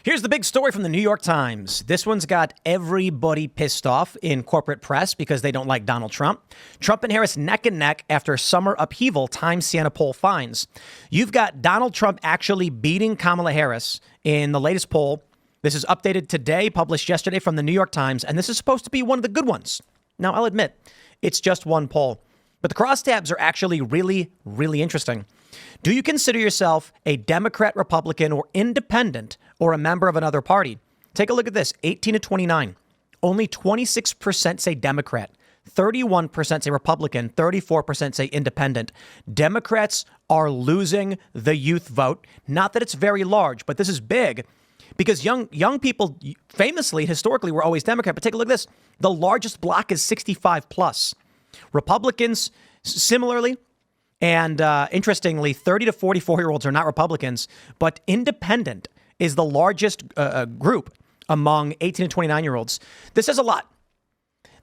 Here's the big story from the New York Times. This one's got everybody pissed off in corporate press because they don't like Donald Trump. Trump and Harris neck and neck after summer upheaval, Times Siena poll finds. You've got Donald Trump actually beating Kamala Harris in the latest poll. This is updated today, published yesterday from the New York Times, and this is supposed to be one of the good ones. Now, I'll admit, it's just one poll, but the crosstabs are actually really, really interesting. Do you consider yourself a Democrat, Republican, or independent, or a member of another party? Take a look at this. 18 to 29. Only 26% say Democrat. 31% say Republican. 34% say independent. Democrats are losing the youth vote. Not that it's very large, but this is big because young people famously, historically, were always Democrat. But take a look at this. The largest block is 65 plus. Republicans, similarly. And interestingly, 30 to 44-year-olds are not Republicans, but independent is the largest group among 18 to 29-year-olds. This says a lot.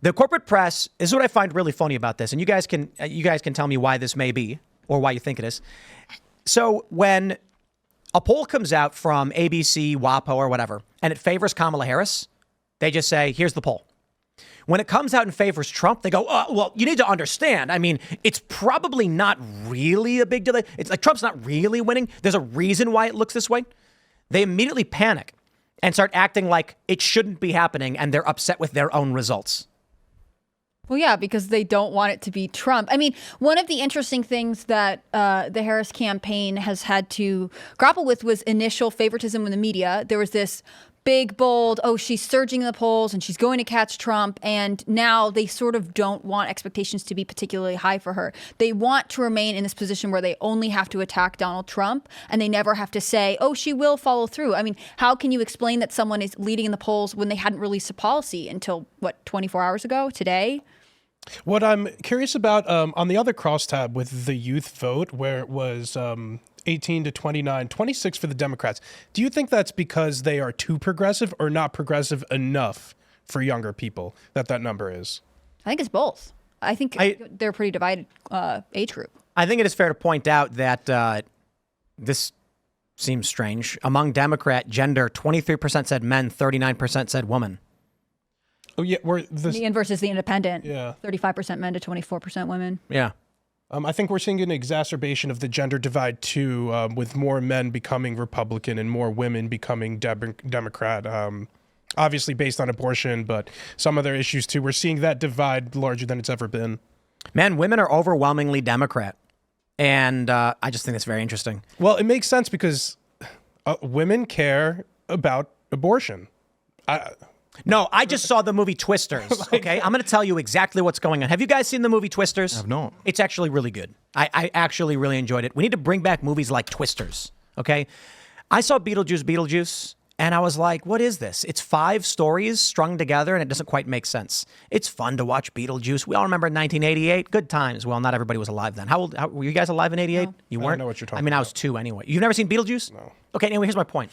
The corporate press, this is what I find really funny about this, and you guys can tell me why this may be or why you think it is. So when a poll comes out from ABC, WAPO, or whatever, and it favors Kamala Harris, they just say, here's the poll. When it comes out and favors Trump, they go, oh, well, you need to understand. I mean, it's probably not really a big deal. It's like Trump's not really winning. There's a reason why it looks this way. They immediately panic and start acting like it shouldn't be happening, and they're upset with their own results. Well, yeah, because they don't want it to be Trump. I mean, one of the interesting things that the Harris campaign has had to grapple with was initial favoritism in the media. There was this big, bold, oh, she's surging in the polls and she's going to catch Trump. And now they sort of don't want expectations to be particularly high for her. They want to remain in this position where they only have to attack Donald Trump and they never have to say, oh, she will follow through. I mean, how can you explain that someone is leading in the polls when they hadn't released a policy until, 24 hours ago, today? What I'm curious about on the other crosstab with the youth vote, where it was 18 to 29, 26 for the Democrats. Do you think that's because they are too progressive or not progressive enough for younger people that number is? I think it's both. I think they're a pretty divided age group. I think it is fair to point out that this seems strange. Among Democrat gender, 23% said men, 39% said woman. Oh, yeah. Men versus the independent. Yeah. 35% men to 24% women. Yeah. I think we're seeing an exacerbation of the gender divide, too, with more men becoming Republican and more women becoming Democrat, obviously based on abortion, but some other issues, too. We're seeing that divide larger than it's ever been. Man, women are overwhelmingly Democrat. And I just think that's very interesting. Well, it makes sense because women care about abortion. No, I just saw the movie Twisters, okay? I'm going to tell you exactly what's going on. Have you guys seen the movie Twisters? I have not. It's actually really good. I actually really enjoyed it. We need to bring back movies like Twisters, okay? I saw Beetlejuice, and I was like, what is this? It's 5 stories strung together, and it doesn't quite make sense. It's fun to watch Beetlejuice. We all remember 1988. Good times. Well, not everybody was alive then. How were you guys alive in 88? No. You weren't? I don't know what you're talking about. I was 2 anyway. You've never seen Beetlejuice? No. Okay, anyway, here's my point.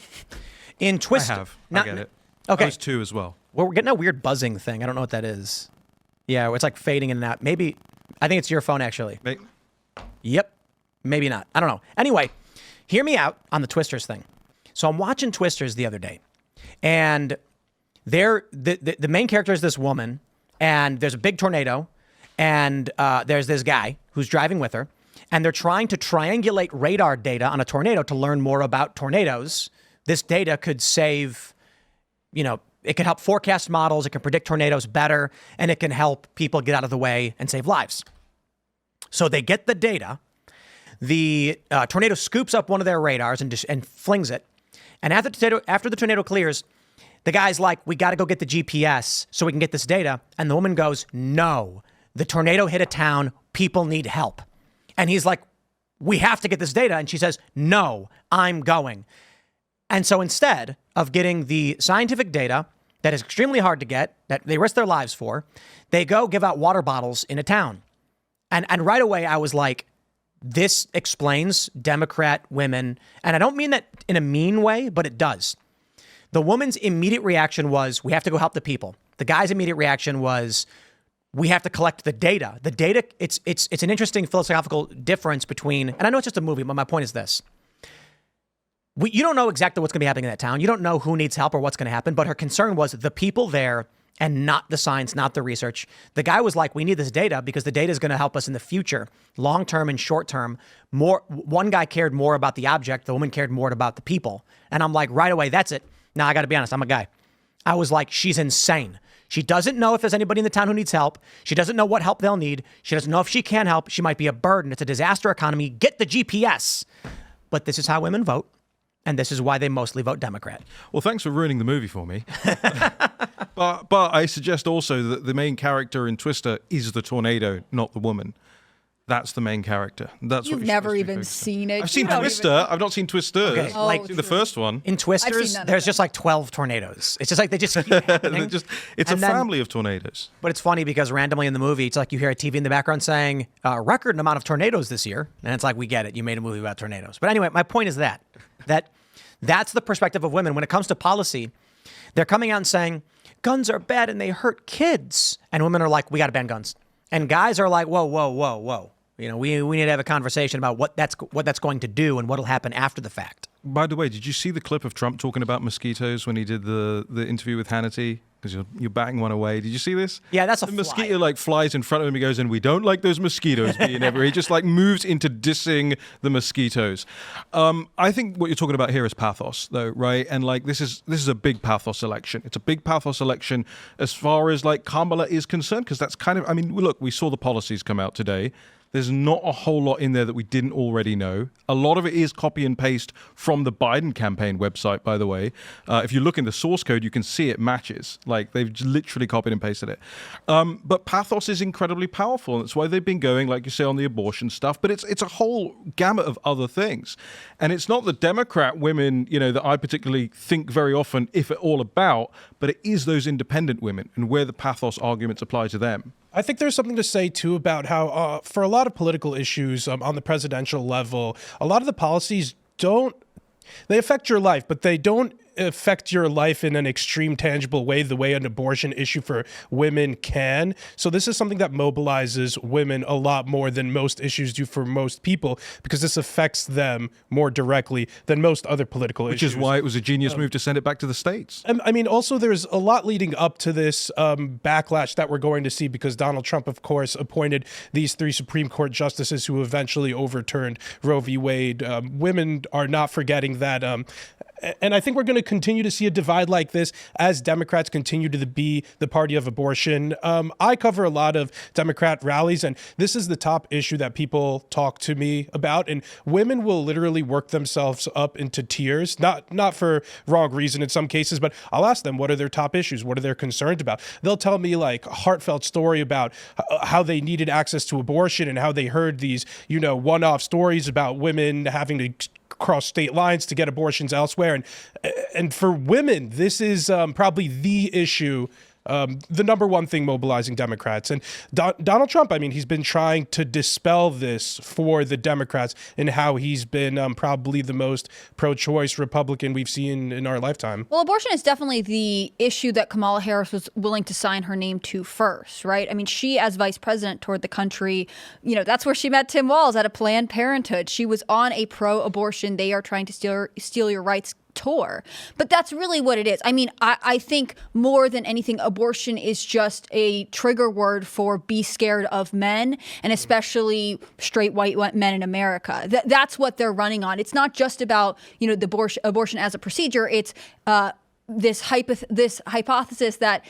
In Twisters... I have. I get it. Okay. I was 2 as well. Well, we're getting a weird buzzing thing. I don't know what that is. Yeah, it's like fading in and out. Maybe, I think it's your phone, actually. Yep. Maybe not. I don't know. Anyway, hear me out on the Twisters thing. So I'm watching Twisters the other day, and the main character is this woman, and there's a big tornado, and there's this guy who's driving with her, and they're trying to triangulate radar data on a tornado to learn more about tornadoes. This data could save, it can help forecast models, it can predict tornadoes better, and it can help people get out of the way and save lives. So they get the data. The tornado scoops up one of their radars and flings it. And after the tornado clears, the guy's like, we got to go get the GPS so we can get this data. And the woman goes, no, the tornado hit a town. People need help. And he's like, we have to get this data. And she says, no, I'm going. And so instead of getting the scientific data that is extremely hard to get, that they risk their lives for, they go give out water bottles in a town. And right away, I was like, this explains Democrat women. And I don't mean that in a mean way, but it does. The woman's immediate reaction was, we have to go help the people. The guy's immediate reaction was, we have to collect the data. The data, it's an interesting philosophical difference between, and I know it's just a movie, but my point is this. you don't know exactly what's going to be happening in that town. You don't know who needs help or what's going to happen. But her concern was the people there and not the science, not the research. The guy was like, we need this data because the data is going to help us in the future, long term and short term. One guy cared more about the object. The woman cared more about the people. And I'm like, right away, that's it. Now, I got to be honest. I'm a guy. I was like, she's insane. She doesn't know if there's anybody in the town who needs help. She doesn't know what help they'll need. She doesn't know if she can help. She might be a burden. It's a disaster economy. Get the GPS. But this is how women vote. And this is why they mostly vote Democrat. Well, thanks for ruining the movie for me. But I suggest also that the main character in Twister is the tornado, not the woman. That's the main character. That's You've what never even seen it. I've seen Twister. I've not seen Twisters. Okay, I've seen the first one. In Twisters, there's just like 12 tornadoes. It's just like they just keep happening. It's a family of tornadoes. But it's funny because randomly in the movie, it's like you hear a TV in the background saying, record amount of tornadoes this year. And it's like, we get it. You made a movie about tornadoes. But anyway, my point is that's the perspective of women. When it comes to policy, they're coming out and saying, guns are bad and they hurt kids. And women are like, we got to ban guns. And guys are like, whoa, whoa, whoa, whoa. You know, we need to have a conversation about what that's going to do and what'll happen after the fact. By the way, did you see the clip of Trump talking about mosquitoes when he did the interview with Hannity? Because you're batting one away. Did you see this? Yeah, that's a the fly. mosquito like flies in front of him. He goes, and we don't like those mosquitoes being everywhere. He just like moves into dissing the mosquitoes. I think what you're talking about here is pathos, though, right? And like this is a big pathos election. It's a big pathos election as far as like Kamala is concerned, because that's kind of. I mean, look, we saw the policies come out today. There's not a whole lot in there that we didn't already know. A lot of it is copy and paste from the Biden campaign website, by the way. If you look in the source code, you can see it matches. Like, they've literally copied and pasted it. But pathos is incredibly powerful, and that's why they've been going, like you say, on the abortion stuff. But it's a whole gamut of other things. And it's not the Democrat women, you know, that I particularly think very often, if at all, about, but it is those independent women and where the pathos arguments apply to them. I think there's something to say, too, about how for a lot of political issues on the presidential level, a lot of the policies they affect your life, but they don't affect your life in an extreme, tangible way, the way an abortion issue for women can. So this is something that mobilizes women a lot more than most issues do for most people, because this affects them more directly than most other political issues. Which is why it was a genius move to send it back to the states. I mean, also, there's a lot leading up to this backlash that we're going to see, because Donald Trump, of course, appointed these 3 Supreme Court justices who eventually overturned Roe v. Wade. Women are not forgetting that. And I think we're going to continue to see a divide like this as Democrats continue to be the party of abortion. I cover a lot of Democrat rallies, and this is the top issue that people talk to me about. And women will literally work themselves up into tears, not for wrong reason in some cases, but I'll ask them, what are their top issues? What are they concerned about? They'll tell me like a heartfelt story about how they needed access to abortion and how they heard these, one-off stories about women having to cross state lines to get abortions elsewhere. And for women, this is probably the issue, the number one thing mobilizing Democrats. And Donald Trump, I mean, he's been trying to dispel this for the Democrats and how he's been probably the most pro-choice Republican we've seen in our lifetime. Well, abortion is definitely the issue that Kamala Harris was willing to sign her name to first, right? I mean, she, as vice president, toured the country. That's where she met Tim Walz at a Planned Parenthood. She was on a pro-abortion, they are trying to steal your rights tour. But that's really what it is. I mean, I think more than anything, abortion is just a trigger word for be scared of men, and especially straight white men in America. That's what they're running on. It's not just about, the abortion as a procedure. It's this hypothesis that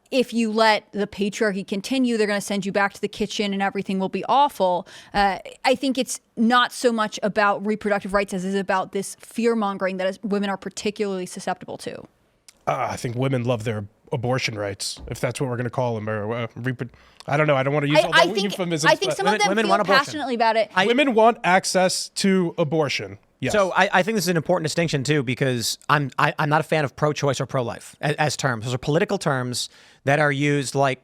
if you let the patriarchy continue, they're going to send you back to the kitchen and everything will be awful. I think it's not so much about reproductive rights as it is about this fear mongering that women are particularly susceptible to. I think women love their abortion rights, if that's what we're going to call them. Or I don't know. I don't want to use all the euphemisms. I think some of them feel passionately about it. Women want access to abortion. Yes. So I think this is an important distinction too, because I'm not a fan of pro-choice or pro-life as terms. Those are political terms that are used like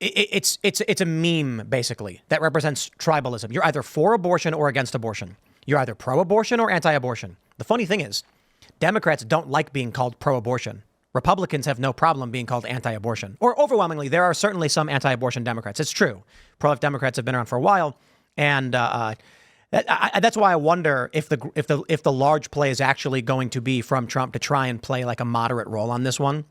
it's a meme basically that represents tribalism. You're either for abortion or against abortion. You're either pro-abortion or anti-abortion. The funny thing is, Democrats don't like being called pro-abortion. Republicans have no problem being called anti-abortion. Or overwhelmingly, there are certainly some anti-abortion Democrats. It's true. Pro-life Democrats have been around for a while, and That's why I wonder if the large play is actually going to be from Trump to try and play like a moderate role on this one.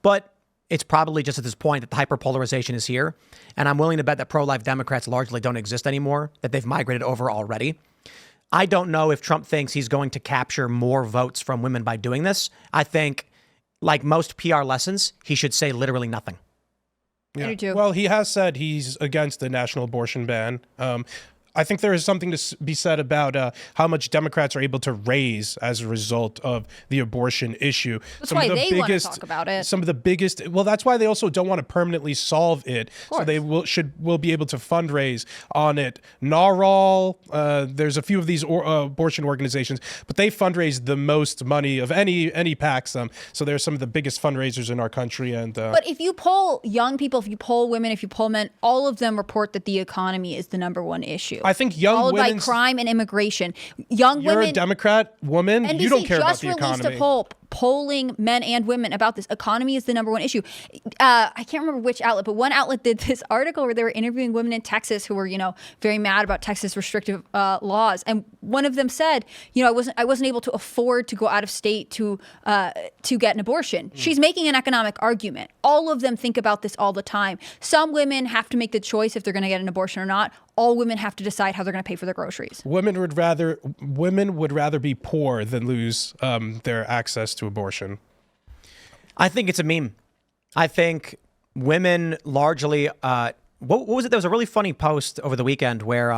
But it's probably just at this point that the hyperpolarization is here. And I'm willing to bet that pro-life Democrats largely don't exist anymore, that they've migrated over already. I don't know if Trump thinks he's going to capture more votes from women by doing this. I think, like most PR lessons, he should say literally nothing. Yeah. I do too. Well, he has said he's against the national abortion ban. I think there is something to be said about how much Democrats are able to raise as a result of the abortion issue. That's why they want to talk about it. Some of the biggest. Well, that's why they also don't want to permanently solve it. So they will be able to fundraise on it. NARAL, there's a few of these abortion organizations, but they fundraise the most money of any PAC. So they're some of the biggest fundraisers in our country. And but if you poll young people, if you poll women, if you poll men, all of them report that the economy is the number one issue. I think young followed women. by crime and immigration. Young You're women. a Democrat woman. NBC You don't care about just the released economy. a poll polling men and women about this. Economy is the number one issue. I can't remember which outlet, but one outlet did this article where they were interviewing women in Texas who were, very mad about Texas restrictive laws. And one of them said, I wasn't able to afford to go out of state to get an abortion. She's making an economic argument. All of them think about this all the time. Some women have to make the choice if they're going to get an abortion or not. All women have to decide how they're going to pay for their groceries. Women would rather be poor than lose their access to abortion. I think it's a meme. I think women largely. What was it? There was a really funny post over the weekend where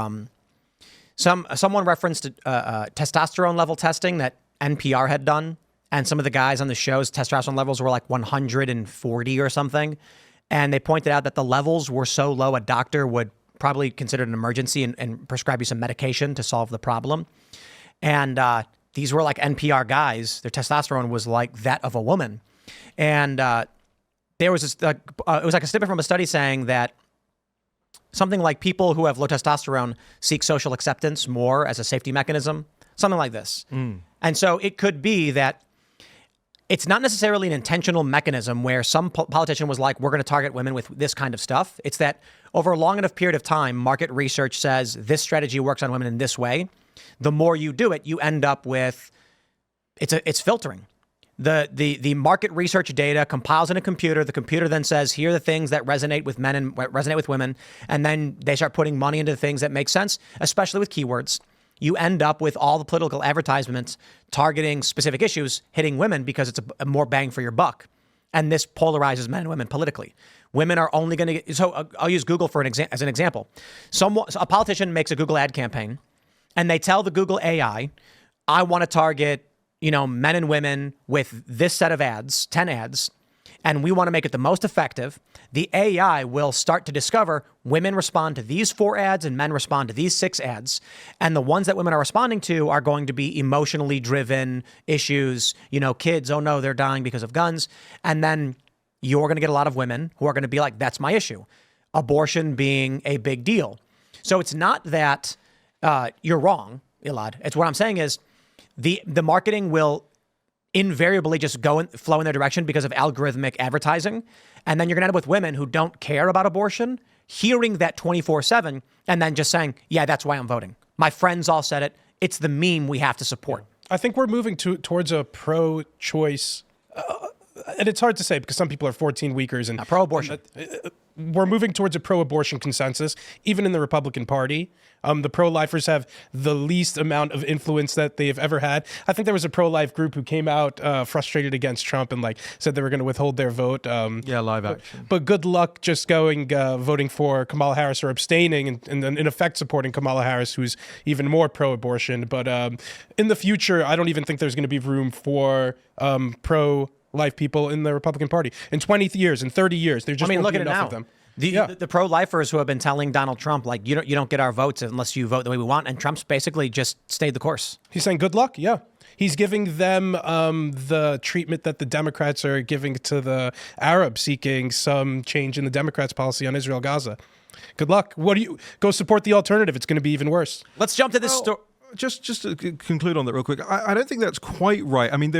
someone referenced testosterone level testing that NPR had done, and some of the guys on the show's testosterone levels were like 140 or something, and they pointed out that the levels were so low a doctor would probably consider it an emergency and prescribe you some medication to solve the problem. And these were like NPR guys. Their testosterone was like that of a woman. And there was this, it was like a snippet from a study saying that something like people who have low testosterone seek social acceptance more as a safety mechanism, something like this. And so it could be that it's not necessarily an intentional mechanism where some politician was like, we're going to target women with this kind of stuff. It's that over a long enough period of time, market research says this strategy works on women in this way. The more you do it, you end up with, it's filtering. The market research data compiles in a computer. The computer then says, here are the things that resonate with men and resonate with women. And then they start putting money into the things that make sense, especially with keywords. You end up with all the political advertisements targeting specific issues, hitting women because it's a more bang for your buck. And this polarizes men and women politically. Women are only going to get, so I'll use Google as an example. A politician makes a Google ad campaign and they tell the Google AI, I want to target, men and women with this set of ads, 10 ads, and we want to make it the most effective. The AI will start to discover women respond to these 4 ads and men respond to these 6 ads. And the ones that women are responding to are going to be emotionally driven issues, kids, oh no, they're dying because of guns. And then you're going to get a lot of women who are going to be like, that's my issue. Abortion being a big deal. So it's not that you're wrong, Elad. It's what I'm saying is the marketing will invariably just flow in their direction because of algorithmic advertising. And then you're going to end up with women who don't care about abortion, hearing that 24/7 and then just saying, yeah, that's why I'm voting. My friends all said it. It's the meme we have to support. I think we're moving towards a pro-choice, and it's hard to say because some people are 14-weekers and pro-abortion. We're moving towards a pro-abortion consensus, even in the Republican Party. The pro-lifers have the least amount of influence that they've ever had. I think there was a pro-life group who came out frustrated against Trump and said they were going to withhold their vote. Live action. But good luck just voting for Kamala Harris or abstaining and in effect supporting Kamala Harris, who's even more pro-abortion. But in the future, I don't even think there's going to be room for pro-life people in the Republican Party. In 20 years, in 30 years, there just won't look be at it enough now. of them. The pro-lifers who have been telling Donald Trump, like, you don't get our votes unless you vote the way we want. And Trump's basically just stayed the course. He's saying good luck. Yeah. He's giving them the treatment that the Democrats are giving to the Arabs seeking some change in the Democrats' policy on Israel, Gaza. Good luck. Go support the alternative. It's going to be even worse. Let's jump to this story. just to conclude on that real quick, I don't think that's quite right. I mean,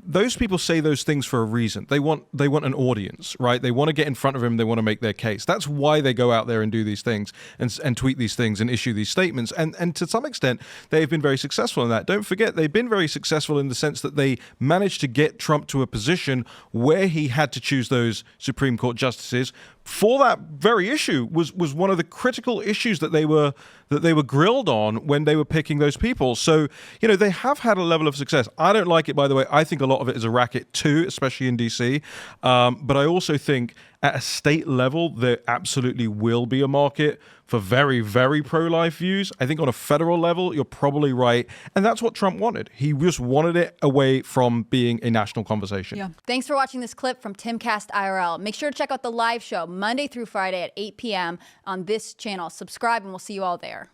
those people say those things for a reason. They want an audience, right? They want to get in front of him. They want to make their case. That's why they go out there and do these things and tweet these things and issue these statements. And to some extent, they've been very successful in that. Don't forget, they've been very successful in the sense that they managed to get Trump to a position where he had to choose those Supreme Court justices for that very issue. Was one of the critical issues that they were grilled on when they were picking those people. So, they have had a level of success. I don't like it, by the way. I think a lot of it is a racket too, especially in DC. But I also think at a state level, there absolutely will be a market for very, very pro-life views. I think on a federal level, you're probably right. And that's what Trump wanted. He just wanted it away from being a national conversation. Yeah. Thanks for watching this clip from Timcast IRL. Make sure to check out the live show Monday through Friday at 8 p.m. on this channel. Subscribe and we'll see you all there.